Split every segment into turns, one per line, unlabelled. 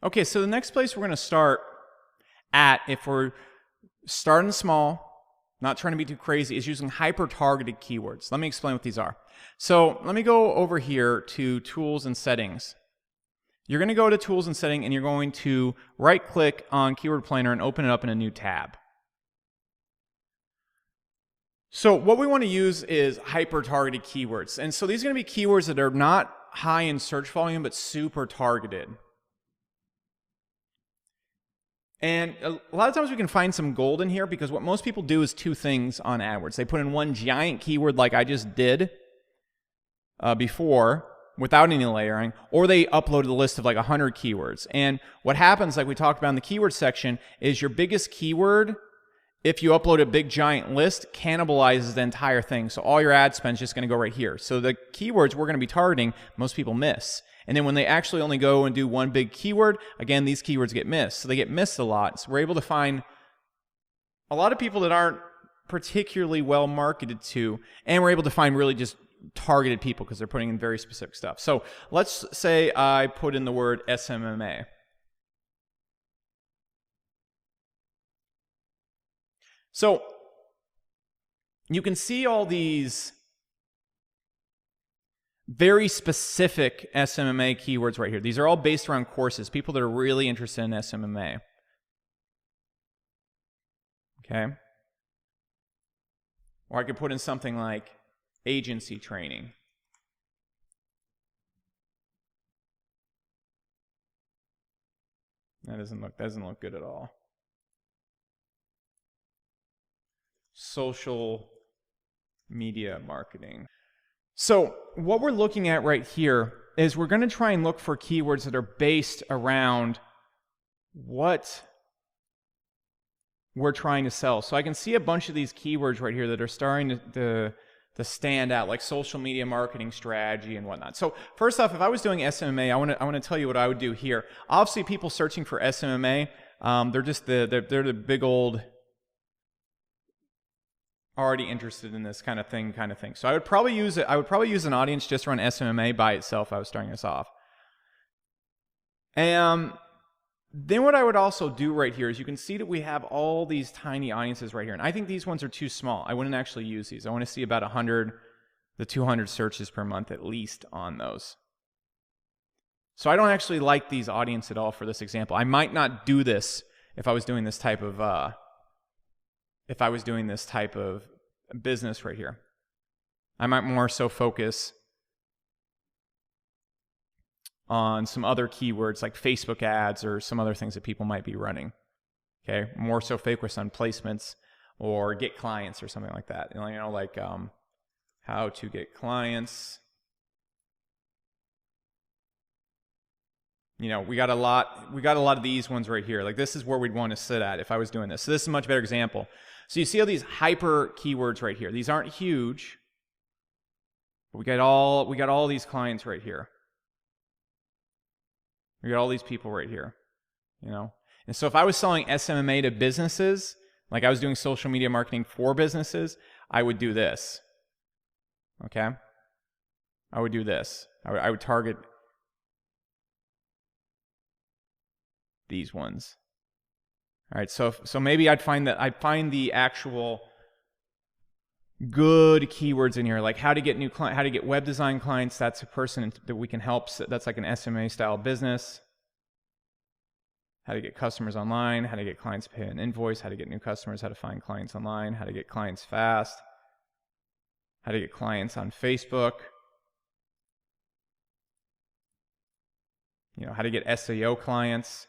Okay, so the next place we're going to start at, if we're starting small, not trying to be too crazy, is using hyper-targeted keywords. Let me explain what these are. So let me go over here to Tools and Settings. You're going to go to Tools and Setting, and you're going to right-click on Keyword Planner and open it up in a new tab. So what we want to use is hyper-targeted keywords. And so these are going to be keywords that are not high in search volume, but super targeted. And a lot of times we can find some gold in here, because what most people do is two things on AdWords. They put in one giant keyword like I just did before without any layering, or they upload a list of like 100 keywords. And what happens, like we talked about in the keyword section, is your biggest keyword, if you upload a big giant list, cannibalizes the entire thing. So all your ad spend is just going to go right here. So the keywords we're going to be targeting, most people miss. And then when they actually only go and do one big keyword, again, these keywords get missed. So they get missed a lot. So we're able to find a lot of people that aren't particularly well marketed to, and we're able to find really just targeted people because they're putting in very specific stuff. So let's say I put in the word SMMA. So you can see all these very specific SMMA keywords right here. These are all based around courses, people that are really interested in SMMA. Okay? Or I could put in something like agency training. That doesn't look good at all. Social media marketing. So what we're looking at right here is we're going to try and look for keywords that are based around what we're trying to sell. So I can see a bunch of these keywords right here that are starting to stand out, like social media marketing strategy and whatnot. So first off, if I was doing SMMA, I want to tell you what I would do here. Obviously, people searching for SMMA, they're just they're the big old already interested in this kind of thing. So I would probably use an audience just around SMMA by itself if I was starting this off. And then what I would also do right here is you can see that we have all these tiny audiences right here. And I think these ones are too small. I wouldn't actually use these. I want to see about 100 to 200 searches per month at least on those. So I don't actually like these audience at all for this example. I might not do this if I was doing this type of business right here. I might more so focus on some other keywords like Facebook ads or some other things that people might be running. Okay, more so focus on placements or get clients or something like that. Like how to get clients. We got a lot of these ones right here. Like this is where we'd want to sit at if I was doing this. So this is a much better example. So you see all these hyper keywords right here. These aren't huge, but we got all these clients right here. We got all these people right here, And so if I was selling SMMA to businesses, like I was doing social media marketing for businesses, I would do this. Okay? I would do this. I would target these ones. All right, so maybe I'd find the actual good keywords in here, like how to get web design clients. That's a person that we can help. That's like an SMA style business. How to get customers online, how to get clients to pay an invoice, how to get new customers, how to find clients online, how to get clients fast, how to get clients on Facebook, how to get SEO clients.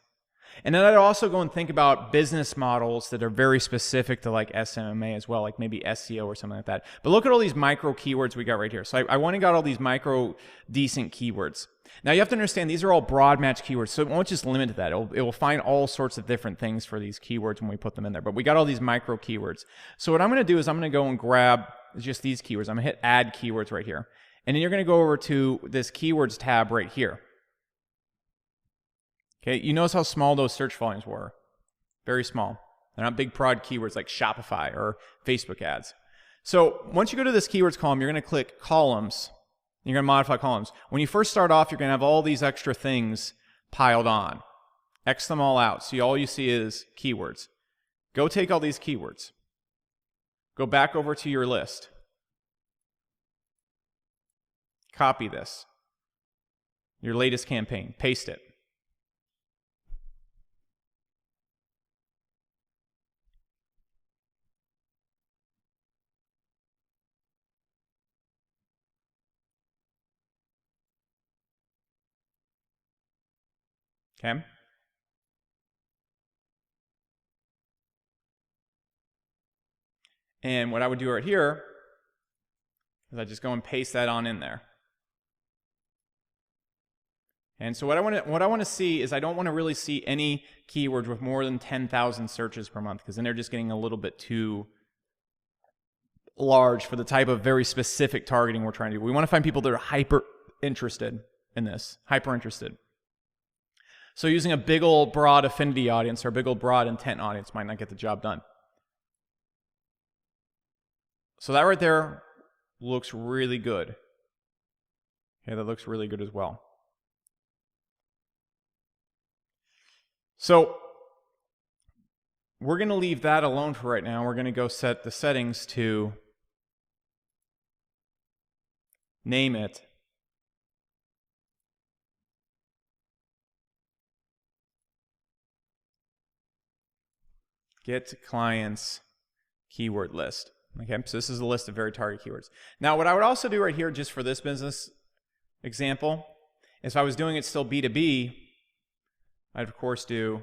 And then I'd also go and think about business models that are very specific to like SMMA as well, like maybe SEO or something like that. But look at all these micro keywords we got right here. So I went and got all these micro decent keywords. Now you have to understand these are all broad match keywords, so it won't just limit to that. It will find all sorts of different things for these keywords when we put them in there. But we got all these micro keywords. So what I'm going to do is I'm going to go and grab just these keywords. I'm going to hit add keywords right here. And then you're going to go over to this keywords tab right here. Okay, you notice how small those search volumes were. Very small. They're not big prod keywords like Shopify or Facebook ads. So once you go to this keywords column, you're going to click columns. You're going to modify columns. When you first start off, you're going to have all these extra things piled on. X them all out. So all you see is keywords. Go take all these keywords. Go back over to your list. Copy this. Your latest campaign. Paste it. Okay? And what I would do right here is I just go and paste that on in there. And so what I want to see is I don't want to really see any keywords with more than 10,000 searches per month, because then they're just getting a little bit too large for the type of very specific targeting we're trying to do. We want to find people that are hyper interested in this, hyper interested. So using a big old broad affinity audience or a big old broad intent audience might not get the job done. So that right there looks really good. Okay, that looks really good as well. So we're going to leave that alone for right now. We're going to go set the settings to name it Get Clients Keyword List. Okay, so this is a list of very target keywords. Now, what I would also do right here, just for this business example, is if I was doing it still B2B, I'd of course do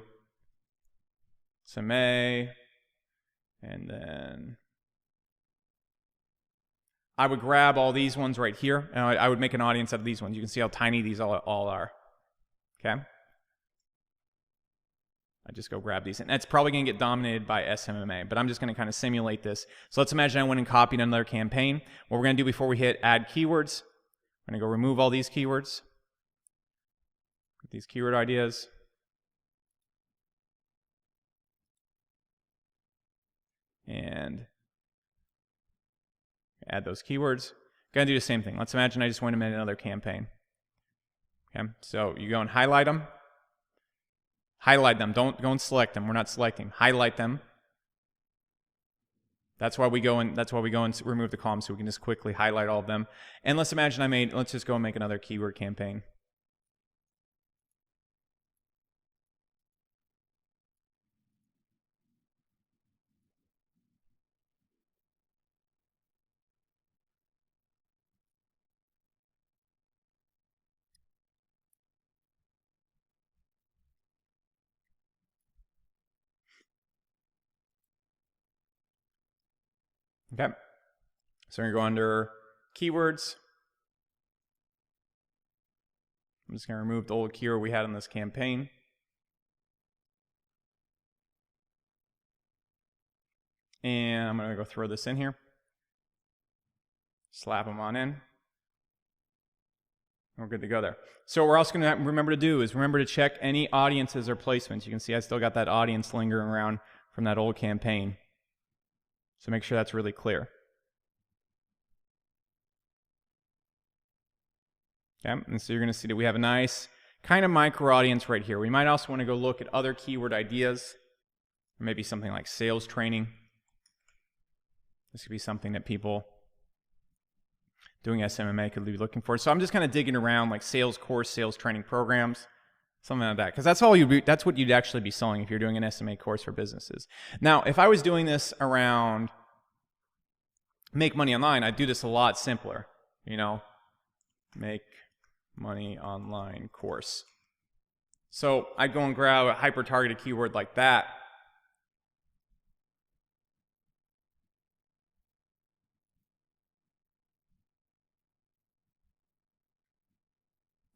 SMA, and then I would grab all these ones right here, and I would make an audience out of these ones. You can see how tiny these all are. Okay? I just go grab these, and that's probably going to get dominated by SMMA, but I'm just going to kind of simulate this. So let's imagine I went and copied another campaign. What we're going to do before we hit add keywords, we're going to go remove all these keywords, these keyword ideas, and add those keywords. Going to do the same thing. Let's imagine I just went and made another campaign. Okay, so you go and highlight them. Highlight them. Don't go and select them. We're not selecting. Highlight them. That's why we go and remove the columns, so we can just quickly highlight all of them. And let's imagine let's just go and make another keyword campaign. Okay, so we're going to go under keywords. I'm just going to remove the old keyword we had in this campaign. And I'm going to go throw this in here. Slap them on in. We're good to go there. So what we're also going to remember to do is remember to check any audiences or placements. You can see I still got that audience lingering around from that old campaign. So make sure that's really clear. Okay, and so you're going to see that we have a nice kind of micro audience right here. We might also want to go look at other keyword ideas, or maybe something like sales training. This could be something that people doing SMMA could be looking for. So I'm just kind of digging around like sales course, sales training programs, something like that, because that's what you'd actually be selling if you're doing an SMA course for businesses. Now, if I was doing this around make money online, I'd do this a lot simpler. You know, make money online course. So I'd go and grab a hyper-targeted keyword like that.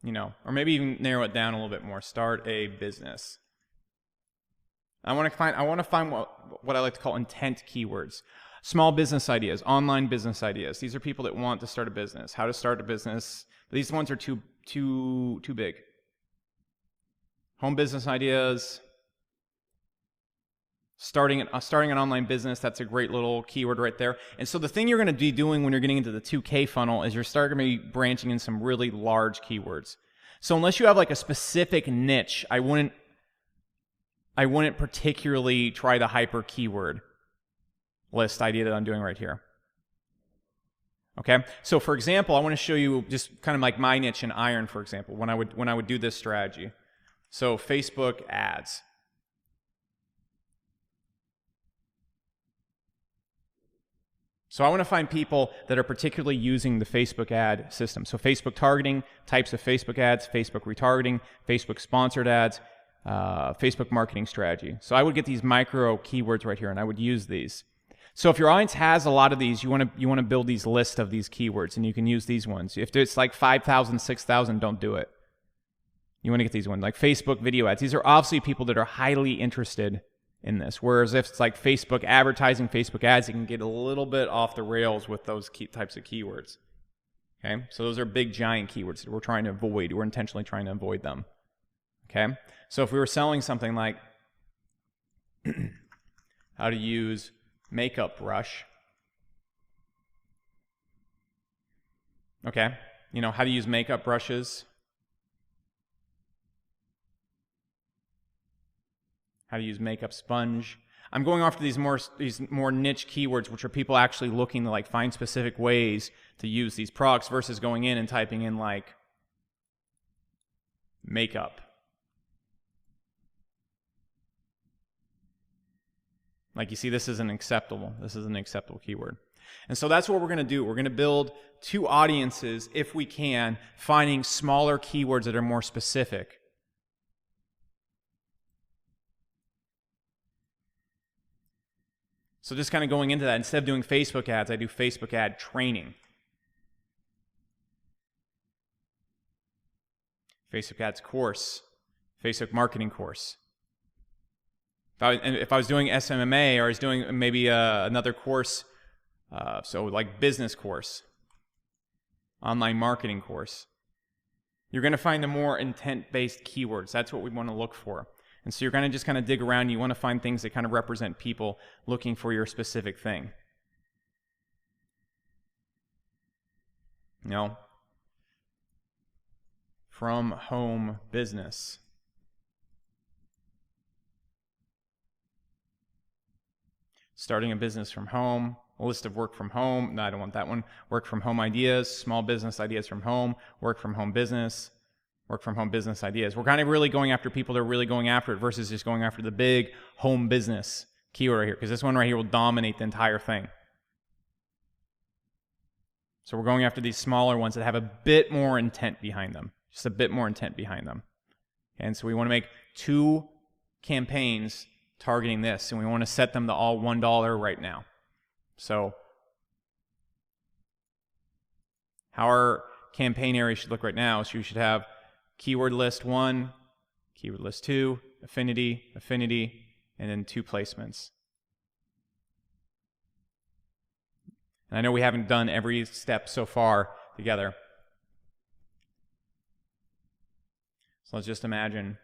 You know, or maybe even narrow it down a little bit more. Start a business. I want to find what I like to call intent keywords. Small business ideas, online business ideas. These are people that want to start a business. How to start a business. These ones are too big. Home business ideas. Starting an online business, that's a great little keyword right there. And so the thing you're going to be doing when you're getting into the 2K funnel is you're starting to be branching in some really large keywords. So unless you have like a specific niche, I wouldn't I wouldn't particularly try the hyper keyword list idea that I'm doing right here. Okay, so for example, I want to show you just kind of like my niche in iron, for example, when I would do this strategy. So Facebook ads. So I want to find people that are particularly using the Facebook ad system. So Facebook targeting, types of Facebook ads, Facebook retargeting, Facebook sponsored ads, Facebook marketing strategy. So I would get these micro keywords right here, and I would use these. So if your audience has a lot of these, you want to build these lists of these keywords, and you can use these ones. If it's like 5,000, 6,000, don't do it. You want to get these ones like Facebook video ads. These are obviously people that are highly interested in this. Whereas if it's like Facebook advertising, Facebook ads, you can get a little bit off the rails with those types of keywords. Okay, so those are big giant keywords that we're trying to avoid. We're intentionally trying to avoid them. Okay, so if we were selling something like how to use makeup brush. Okay, you know how to use makeup brushes. How to use makeup sponge. I'm going after these more niche keywords, which are people actually looking to like find specific ways to use these products versus going in and typing in like makeup. Like you see, this is an acceptable keyword. And so that's what we're going to do. We're going to build two audiences if we can, finding smaller keywords that are more specific. So just kind of going into that, instead of doing Facebook ads, I do Facebook ad training. Facebook ads course, Facebook marketing course. If I was doing SMMA, or I was doing maybe another course, so like business course, online marketing course, you're going to find the more intent-based keywords. That's what we want to look for. And so you're going to just kind of dig around. You want to find things that kind of represent people looking for your specific thing. You know, from home business. Starting a business from home, a list of work from home. No, I don't want that one. Work from home ideas, small business ideas from home, work from home business. Work from home business ideas. We're kind of really going after people that are really going after it versus just going after the big home business keyword right here, because this one right here will dominate the entire thing. So we're going after these smaller ones that have a bit more intent behind them, just a bit more intent behind them. And so we want to make 2 campaigns targeting this, and we want to set them to all $1 right now. So how our campaign area should look right now is you should have keyword list 1, keyword list 2, affinity, and then 2 placements. And I know we haven't done every step so far together. So let's just imagine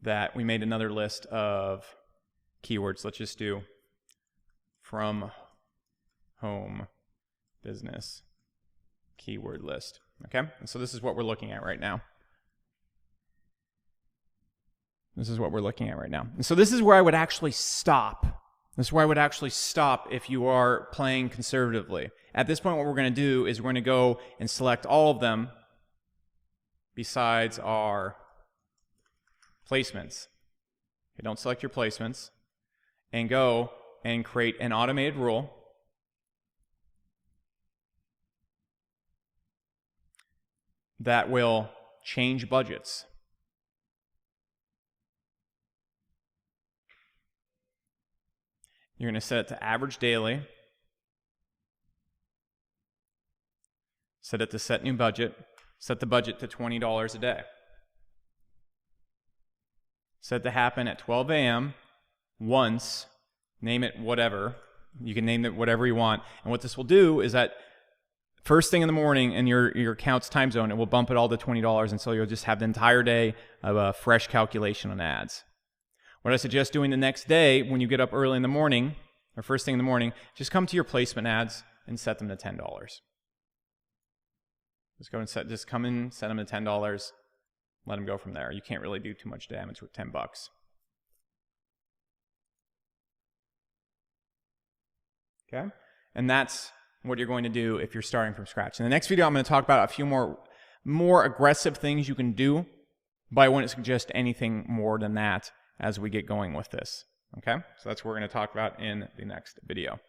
that we made another list of keywords. Let's just do from home business keyword list. Okay, and so this is what we're looking at right now. This is what we're looking at right now. And so this is where I would actually stop. This is where I would actually stop if you are playing conservatively. At this point, what we're going to do is we're going to go and select all of them besides our placements. Okay, don't select your placements, and go and create an automated rule that will change budgets. You're going to set it to average daily, set it to set new budget, set the budget to $20 a day. Set to happen at 12 a.m. once, name it whatever. You can name it whatever you want. And what this will do is that first thing in the morning in your account's time zone, it will bump it all to $20, and so you'll just have the entire day of a fresh calculation on ads. What I suggest doing the next day when you get up early in the morning, or first thing in the morning, just come to your placement ads and set them to $10. Just come in, set them to $10, let them go from there. You can't really do too much damage with $10. Okay? And that's what you're going to do if you're starting from scratch. In the next video, I'm going to talk about a few more aggressive things you can do, but I wouldn't suggest anything more than that as we get going with this. Okay? So that's what we're going to talk about in the next video.